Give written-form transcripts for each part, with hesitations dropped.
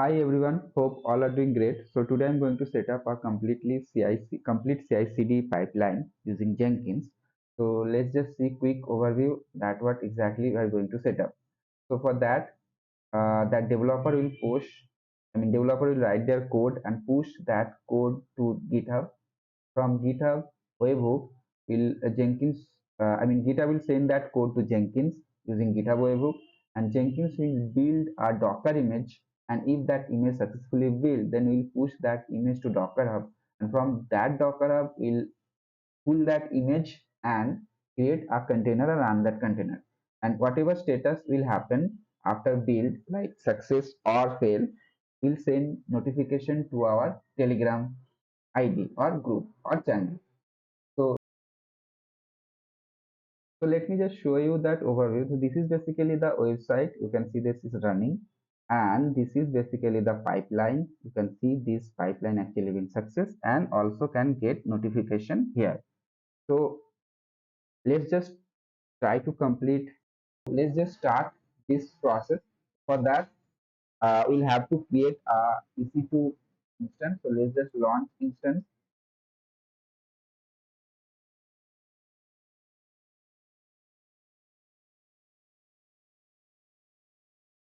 Hi everyone, hope all are doing great. So today I'm going to set up a complete CI/CD pipeline using Jenkins. So let's just see quick overview that what exactly we are going to set up. So for that, developer will write their code and push that code to GitHub. From GitHub Webhook, GitHub will send that code to Jenkins using GitHub Webhook, and Jenkins will build a Docker image. And if that image successfully built, then we'll push that image to Docker Hub, and from that Docker Hub, we'll pull that image and create a container and run that container. And whatever status will happen after build, like success or fail, will send notification to our Telegram ID or group or channel. So, so let me just show you that overview. So this is basically the website. You can see this is running, and this is basically the pipeline. You can see this pipeline actually will success and also can get notification here. So let's just try to complete. Let's just start this process. For that, we'll have to create a EC2 instance. So let's just launch instance.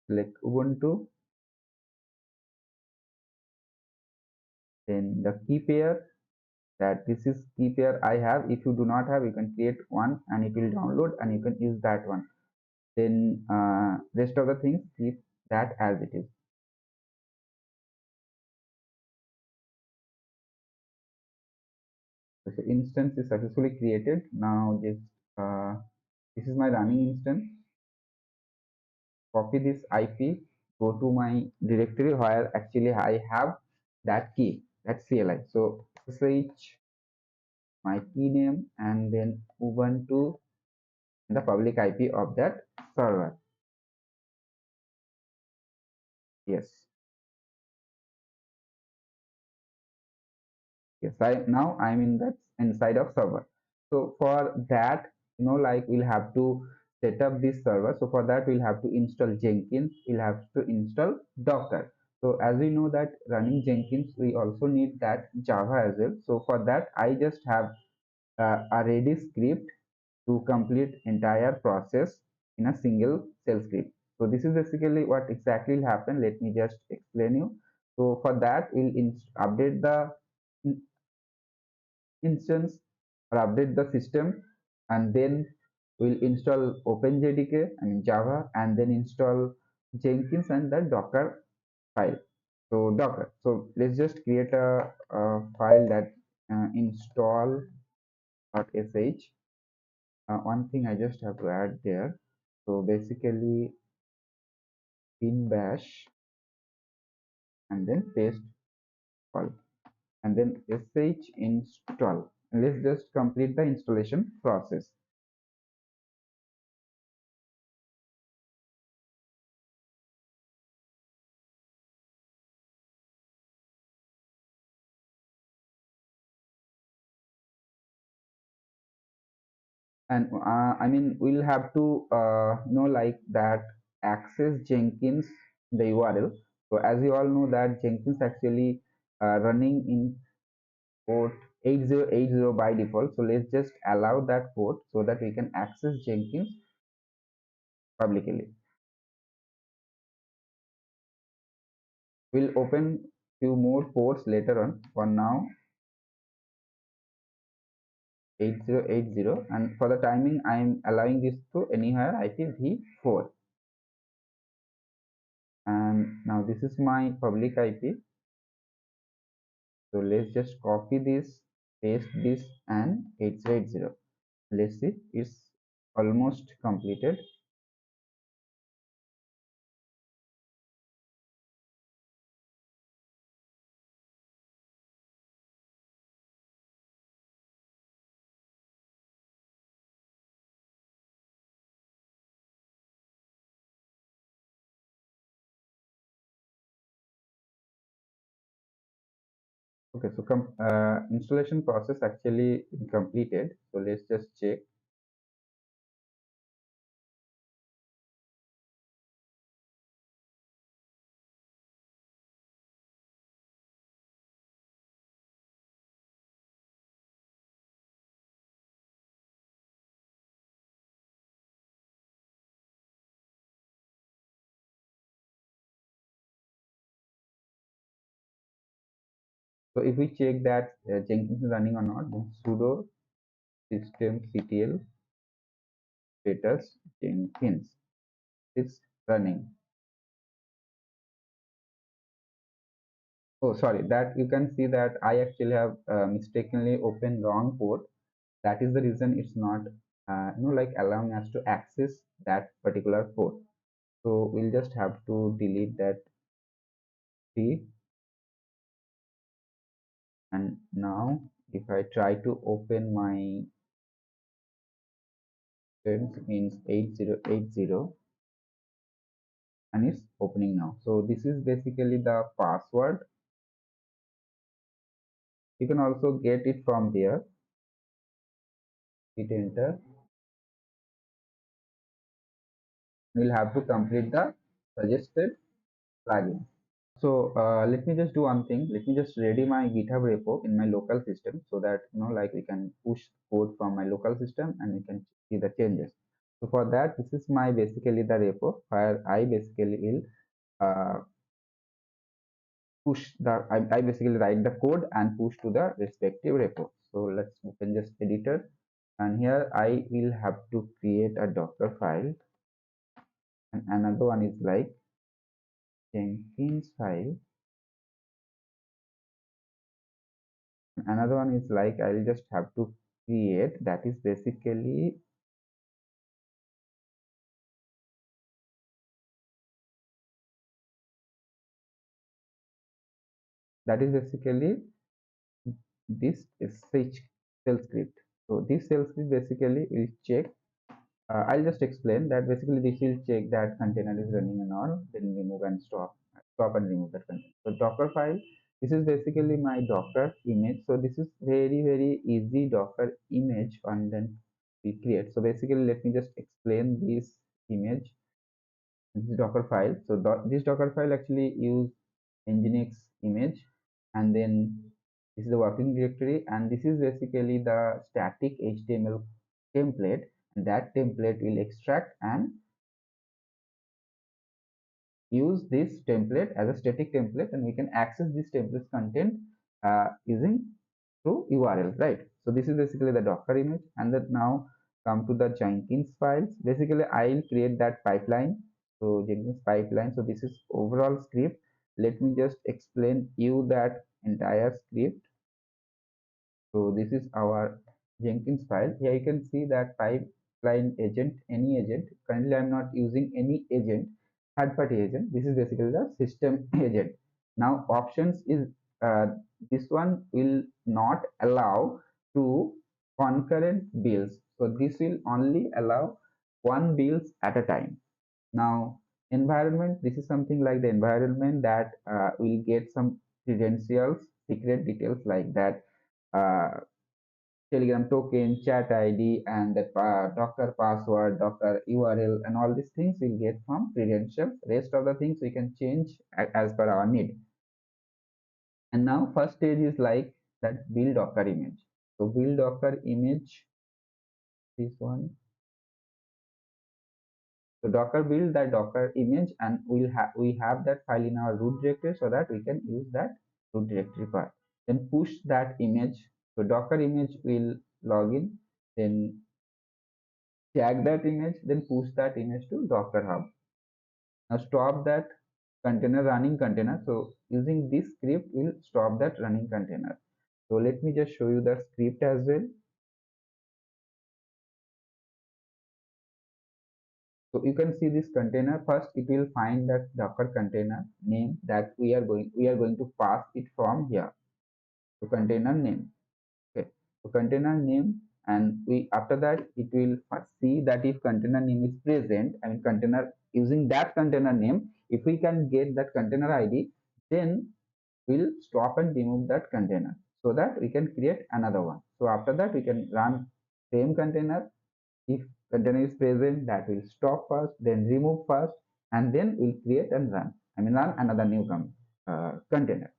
Select Ubuntu. Then the key pair, that this is key pair I have. If you do not have, you can create one and it will download and you can use that one. Then rest of the things, keep that as it is. So instance is successfully created. Now just this is my running instance. Copy this IP, go to my directory where actually I have that key, that CLI. So search my key name and then Ubuntu, the public IP of that server. Yes. Yes, now I'm in that inside of server. So for that, like we'll have to set up this server. So for that, we'll have to install Jenkins. We'll have to install Docker. So as we know that running Jenkins, we also need that Java as well. So for that, I just have a ready script to complete entire process in a single shell script. So this is basically what exactly will happen. Let me just explain you. So for that, we'll update the instance or update the system, and then we'll install OpenJDK and Java, and then install Jenkins and the Docker file. So Docker. So let's just create a file that install.sh. One thing I just have to add there. So basically bin bash and then paste file and then sh install. And let's just complete the installation process. And we'll have to like that access Jenkins the URL. So as you all know that Jenkins actually running in port 8080 by default. So let's just allow that port so that we can access Jenkins publicly. We'll open few more ports later on. For now, 8080, and for the timing I'm allowing this to anywhere IPv4. And now this is my public IP. So let's just copy this, paste this, and 8080. Let's see, it's almost completed. Okay, so installation process actually completed. So let's just check. So if we check that Jenkins is running or not, then sudo systemctl status Jenkins is running. Oh, sorry, that you can see that I actually have mistakenly opened wrong port. That is the reason it's not, like allowing us to access that particular port. So we'll just have to delete that tree. And now if I try to open my friends means 8080, and it's opening now. So this is basically the password. You can also get it from there. Hit enter. We'll have to complete the suggested plugin. So let me just do one thing. Let me just ready my GitHub repo in my local system so that like we can push code from my local system and we can see the changes. So for that, this is my basically the repo where I basically will push the I basically write the code and push to the respective repo. So let's open just editor, and here I will have to create a Docker file, and another one is like Jenkins file. Another one is like I'll just have to create that is basically this shell script. So this shell script basically will check. I'll just explain that basically this will check that container is running and all, then remove and stop and remove that container. So Docker file. This is basically my Docker image. So this is very easy Docker image and then we create. So basically, let me just explain this image. This is Docker file. So this Docker file actually use Nginx image, and then this is the working directory, and this is basically the static HTML template, and that template will extract and use this template as a static template, and we can access this template's content using through URL, right? So this is basically the Docker image, and then now come to the Jenkins files. Basically, I'll create that pipeline. So Jenkins pipeline. So this is overall script. Let me just explain you that entire script. So this is our Jenkins file. Here you can see that pipeline agent, any agent. Currently, I'm not using any agent, third-party agent. This is basically the system agent. Now, options is this one will not allow to concurrent bills. So this will only allow one bills at a time. Now, environment. This is something like the environment that will get some credentials, secret details like that. Telegram token, chat ID, and the Docker password, Docker URL, and all these things we'll get from credentials. Rest of the things we can change as per our need. And now first stage is like that build Docker image. So build Docker image, this one. So Docker build that Docker image, and we have that file in our root directory so that we can use that root directory part. Then push that image. So Docker image will log in, then tag that image, then push that image to Docker Hub. Now stop that container running container. So using this script will stop that running container. So let me just show you the script as well. So you can see this container. First, it will find that Docker container name that we are going to pass it from here. So container name. Okay. So container name, and we after that it will first see that if container name is present, I mean container using that container name, if we can get that container ID, then we'll stop and remove that container so that we can create another one. So after that we can run same container. If container is present, that will stop first, then remove first, and then we'll create and run. I mean run another new container.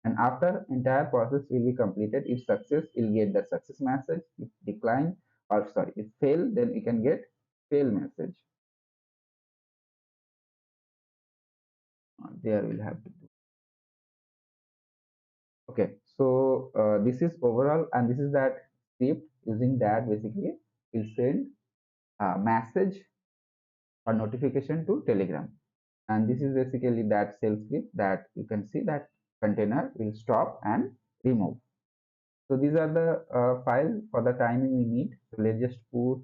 And after entire process will be completed, if success, we'll get the success message. If decline, or sorry, if fail, then we can get fail message. There we'll have to do. Okay, So this is overall, and this is that script. Using that, basically we'll send a message or notification to Telegram. And this is basically that shell script that you can see that container will stop and remove. So these are the files for the timing we need. So let's just put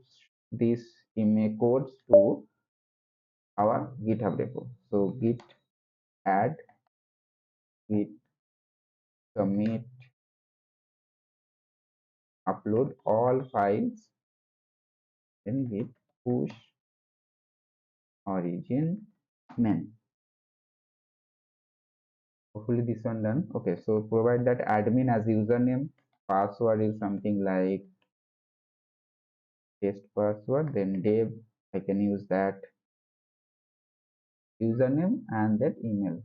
these email codes to our GitHub repo. So git add, git commit, upload all files, then git push origin main. Hopefully this one done. Okay, so provide that admin as username. Password is something like test password. Then dev, I can use that username and that email.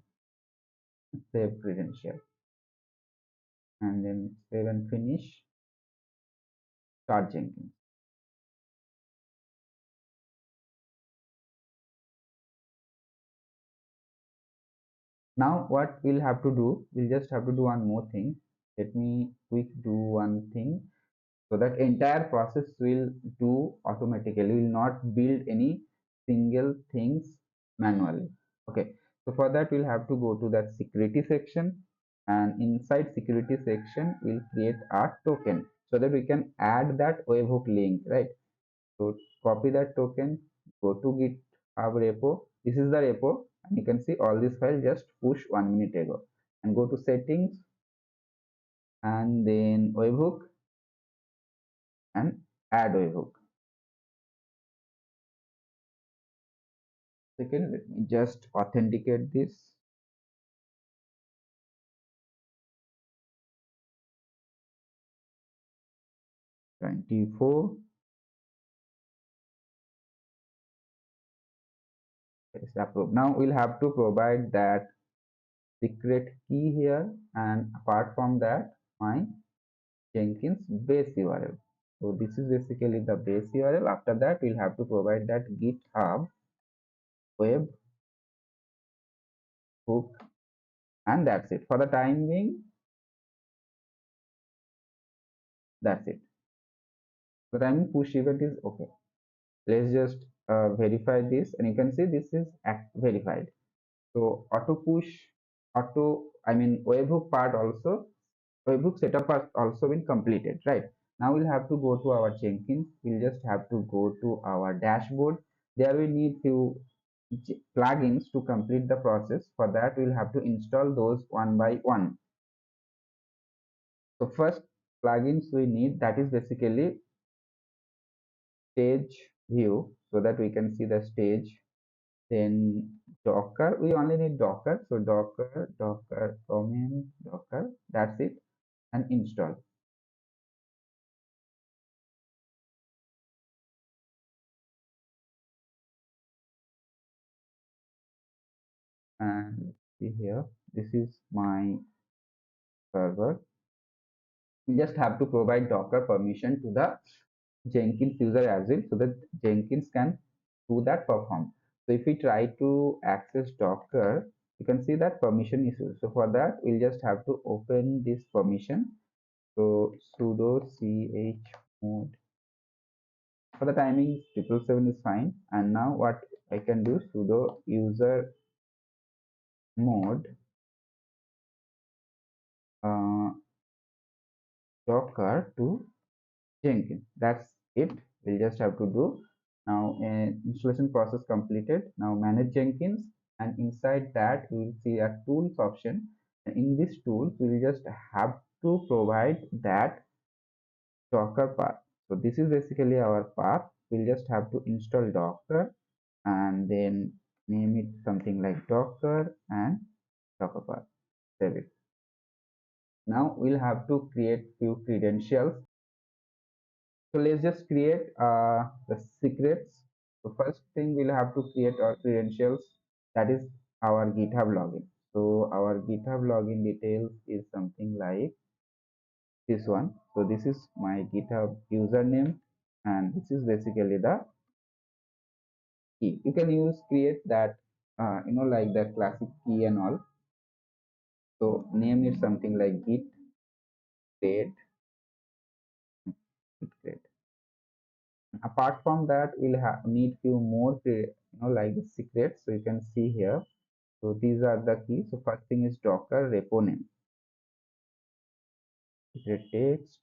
Save credential. And then save and finish. Start Jenkins. Now what we'll have to do, we'll just have to do one more thing. Let me quick do one thing. So that entire process will do automatically. We will not build any single things manually. Okay, so for that we'll have to go to that security section, and inside security section we'll create a token so that we can add that webhook link, right? So copy that token, go to GitHub repo. This is the repo, and you can see all these files just push 1 minute ago. And go to settings, and then webhook, and add webhook. Second, let me just authenticate this. .24 is approved. Now we'll have to provide that secret key here, and apart from that, my Jenkins base URL. So this is basically the base URL. After that, we'll have to provide that GitHub Webhook, and that's it. For the time being, that's it. The time push event is okay. Let's just verify this, and you can see this is verified. So auto push, webhook part also, webhook setup has also been completed, right? Now we'll have to go to our Jenkins. We'll just have to go to our dashboard. There we need few plugins to complete the process. For that, we'll have to install those one by one. So first plugins we need, that is basically stage view, so that we can see the stage. Then Docker, we only need Docker. So Docker command Docker, that's it, and install. And see here, this is my server. You just have to provide Docker permission to the Jenkins user as well, so that Jenkins can do that perform. So if we try to access Docker, you can see that permission is used. So for that, we'll just have to open this permission. So sudo chmod. For the timing, 777 is fine. And now what I can do, sudo user mode Docker to Jenkins. That's it. We'll just have to do. Now installation process completed. Now manage Jenkins, and inside that you will see a tools option. And in this tools, we'll just have to provide that Docker path. So this is basically our path. We'll just have to install Docker, and then name it something like Docker and Docker path. Save it. Now we'll have to create few credentials. So let's just create the secrets. So first thing, we'll have to create our credentials, that is our GitHub login. So our GitHub login details is something like this one. So this is my GitHub username, and this is basically the key. You can use create that like the classic key and all. So name is something like git create git create. Apart from that, we'll need few more like the secrets. So you can see here. So these are the keys. So first thing is Docker repo name. Secret text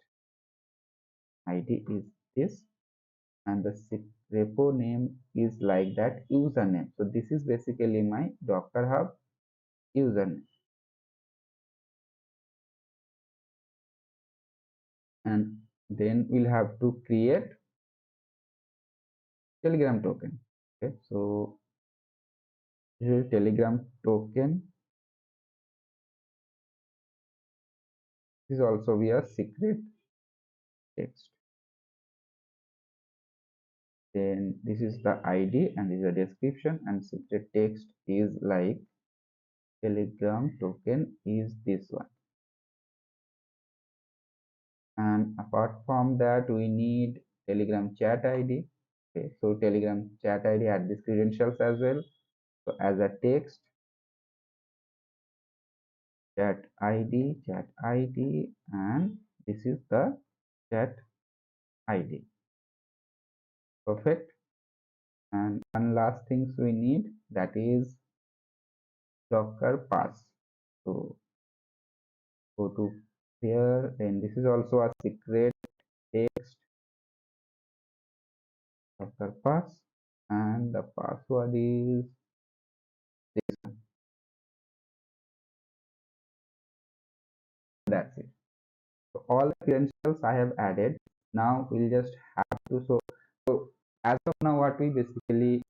ID is this, and the repo name is like that username. So this is basically my Docker Hub username. And then we'll have to create Telegram token. Okay, so here is Telegram token. This is also via secret text. Then this is the ID and this is the description, and secret text is like Telegram token is this one. And apart from that, we need Telegram chat ID. Okay, so Telegram chat ID add these credentials as well. So as a text, chat ID, and this is the chat ID. Perfect. And one last things we need, that is Docker pass. So go to here, then this is also a secret text Docker pass, and the password is this one. That's it. So all the credentials I have added. Now we'll just have to so as of now, what we basically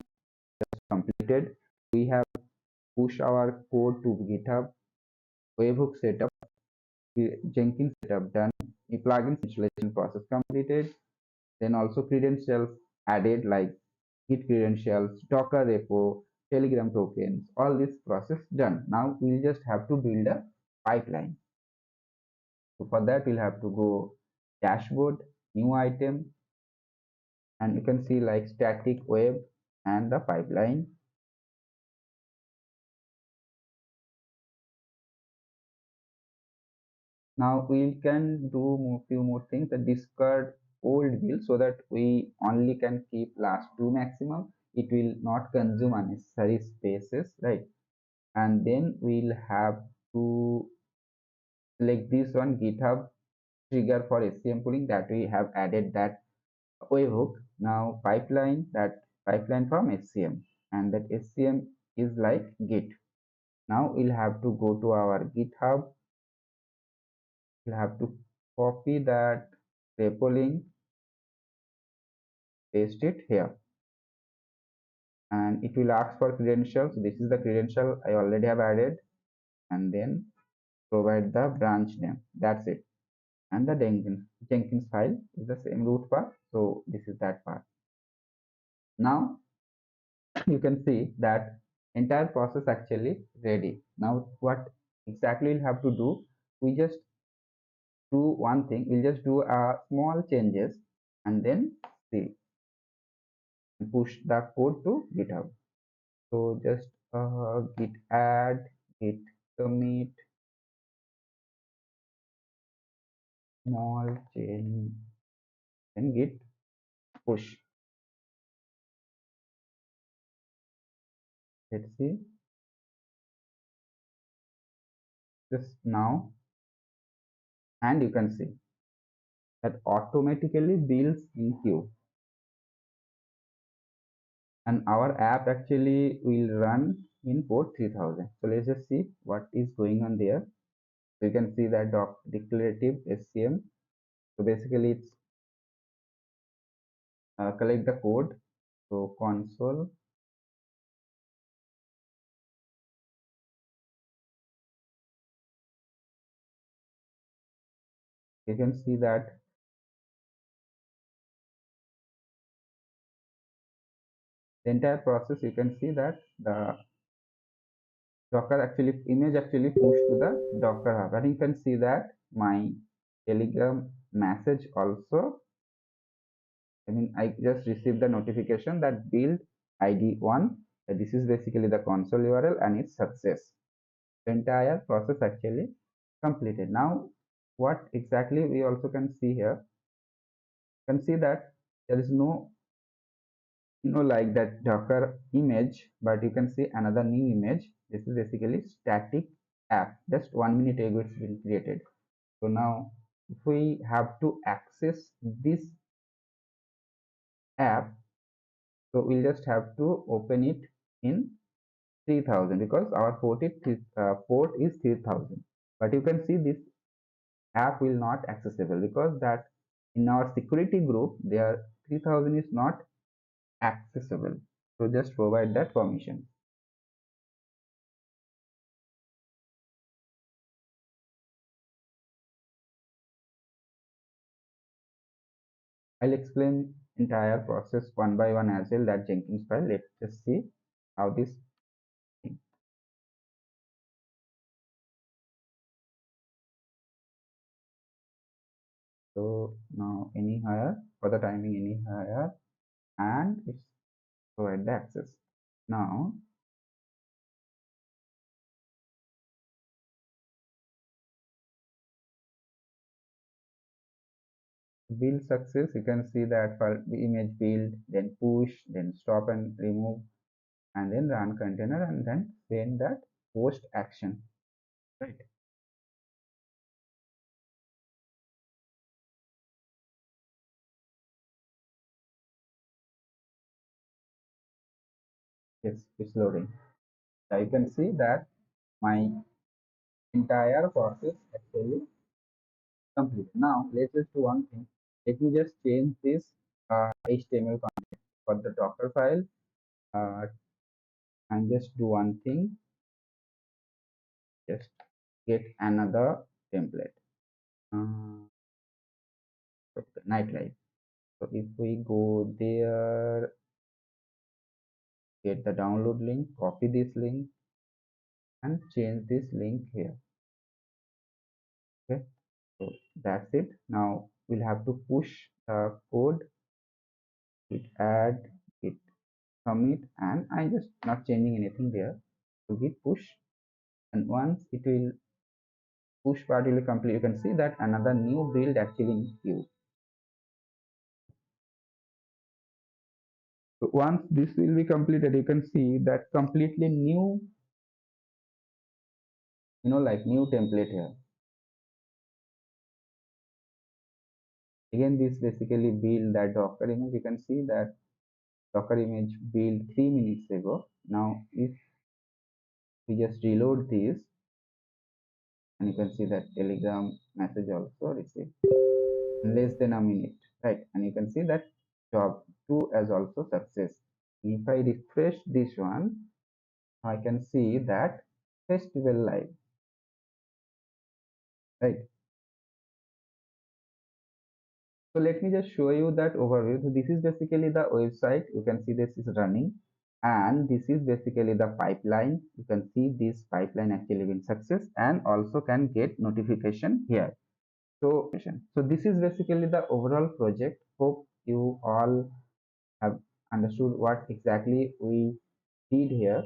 just completed, we have pushed our code to GitHub, Webhook setup, Jenkins setup done, the plugin installation process completed, then also credentials added like Git credentials, Docker repo, Telegram tokens, all this process done. Now we'll just have to build a pipeline. So for that, we'll have to go dashboard, new item, and you can see like static web and the pipeline. Now we can do few more things, the discard old build, so that we only can keep last two maximum. It will not consume unnecessary spaces, right? And then we'll have to select this one, GitHub trigger for SCM pooling, that we have added that webhook. Now pipeline, that pipeline from SCM, and that SCM is like Git. Now we'll have to go to our GitHub. We'll have to copy that repo link, paste it here, and it will ask for credentials. This is the credential I already have added, and then provide the branch name. That's it. And the Jenkins file is the same root path. So this is that part. Now you can see that entire process actually ready. Now what exactly we'll have to do, we just do one thing, we'll just do a small changes and then see, push the code to GitHub. So just git add, git commit, small change, and git push. Let's see this now, and you can see that automatically builds in queue, and our app actually will run in port 3000. So let's just see what is going on there. So you can see that declarative SCM. So basically it's collect the code. So console, you can see that the entire process, you can see that the Docker actually image actually pushed to the Docker hub, and you can see that my Telegram message also, I just received the notification that build ID1. This is basically the console URL and it's success. The entire process actually completed. Now what exactly we also can see here, you can see that there is no like that Docker image, but you can see another new image. This is basically static app. Just 1 minute ago it's been created. So now if we have to access this app, so we'll just have to open it in 3000 because our port is 3000. But you can see this app will not accessible because that in our security group there 3000 is not accessible. So just provide that permission. I'll explain entire process one by one as well, that Jenkins file. Let's just see how this thing. So now any higher for the timing, any higher, and it's provide the access. Now build success, you can see that for the image build, then push, then stop and remove, and then run container, and then send that post action. Right. Yes, it's loading. Now you can see that my entire process actually complete. Now let's just do one thing. Let me just change this HTML content for the Docker file, uh, and just do one thing. Just get another template. Okay, nightlife. So if we go there, get the download link, copy this link, and change this link here. Okay, so that's it. Now we'll have to push the code, git add, git commit, and I'm just not changing anything there. So git push, and once it will push part will be complete, you can see that another new build actually in queue. So once this will be completed, you can see that completely new, like new template here. Again, this basically build that Docker image. You can see that Docker image built 3 minutes ago. Now, if we just reload this, and you can see that Telegram message also received in less than a minute, right? And you can see that job 2 as also success. If I refresh this one, I can see that festival live, right? So let me just show you that overview. So this is basically the website. You can see this is running, and this is basically the pipeline. You can see this pipeline actually been success and also can get notification here. So this is basically the overall project. Hope you all have understood what exactly we did here.